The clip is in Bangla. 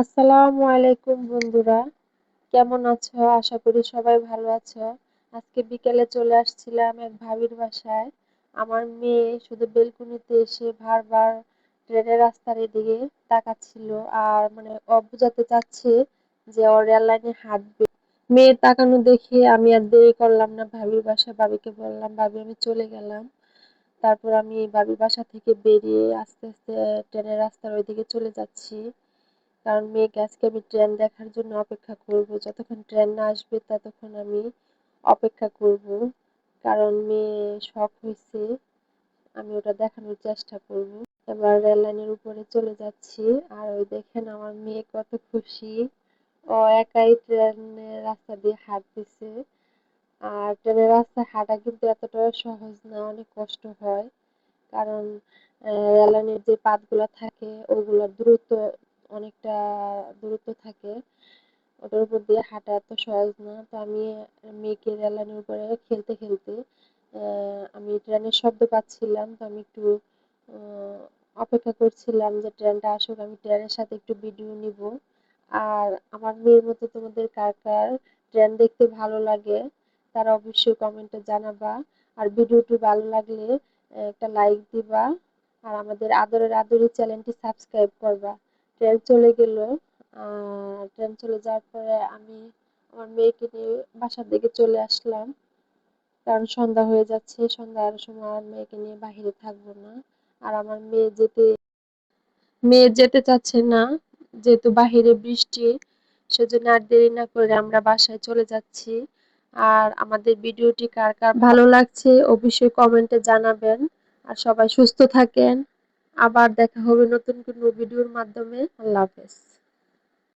আসসালামু আলাইকুম বন্ধুরা, কেমন আছো? আশা করি সবাই ভালো আছো। আজকে বিকেলে চলে আসছিলাম এক ভাবির বাসায়। আমার মেয়ে শুধু বেলকুনিতে এসে বারবার ট্রেনের রাস্তার এদিকে তাকাচ্ছিল, আর মানে বোঝাতে চাচ্ছে যে ওর রেল লাইনে হাঁটবে। মেয়ে তাকানো দেখে আমি আর দেরি করলাম না, ভাবির বাসায় ভাবিকে বললাম, ভাবি আমি চলে গেলাম। তারপর আমি ভাবির বাসা থেকে বেরিয়ে আস্তে আস্তে ট্রেনের রাস্তার ওইদিকে চলে যাচ্ছি, কারণ মেয়েকে আজকে আমি ট্রেন দেখার জন্য অপেক্ষা করব। যতক্ষণ ট্রেন না আসবে ততক্ষণ আমি অপেক্ষা করব, কারণ মেয়ে শখ হয়েছে, আমি ওটা দেখানোর চেষ্টা করব। এবার রেল লাইনের উপরে চলে যাচ্ছি, আর ওই দেখেন আমার মেয়ে কত খুশি। ও একাই ট্রেনের রাস্তা দিয়ে হাঁটতেছে। আর ট্রেনের রাস্তায় হাঁটা কিন্তু এতটা সহজ না, অনেক কষ্ট হয়। কারণ রেললাইনের যে পাতগুলো থাকে ওগুলো দ্রুত, অনেকটা দূরত্ব থাকে, ওটার উপর দিয়ে হাঁটা এত সহজ না। তো আমি মেয়েকে রেললাইনের উপরে খেলতে খেলতে আমি ট্রেনের শব্দ পাচ্ছিলাম, তো আমি একটু আহ, অপেক্ষা করছিলাম যে ট্রেনটা আসুক, আমি ট্রেনের সাথে একটু ভিডিও নিব। আর আমার মেয়ের মতো তোমাদের কার কার ট্রেন দেখতে ভালো লাগে তারা অবশ্যই কমেন্টে জানাবা। আর ভিডিওটি ভালো লাগলে একটা লাইক দিবা, আর আমাদের আদরের আদরি চ্যানেলটি সাবস্ক্রাইব করবা। ট্রেন চলে গেল। ট্রেন চলে যাওয়ার পরে আমি আমার মেয়েকে নিয়ে বাসার দিকে চলে আসলাম, কারণ সন্ধ্যা হয়ে যাচ্ছে, সন্ধ্যার সময় আর মেয়েকে নিয়ে বাহিরে থাকবো না। আর আমার মেয়ে যেতে চাচ্ছে না, যেহেতু বাহিরে বৃষ্টি, সেজন্য আর দেরি না করে আমরা বাসায় চলে যাচ্ছি। আর আমাদের ভিডিওটি কার কার ভালো লাগছে অবশ্যই কমেন্টে জানাবেন। আর সবাই সুস্থ থাকেন। আবার দেখা হবে নতুন কোনো ভিডিওর মাধ্যমে। আল্লাহ হাফেজ।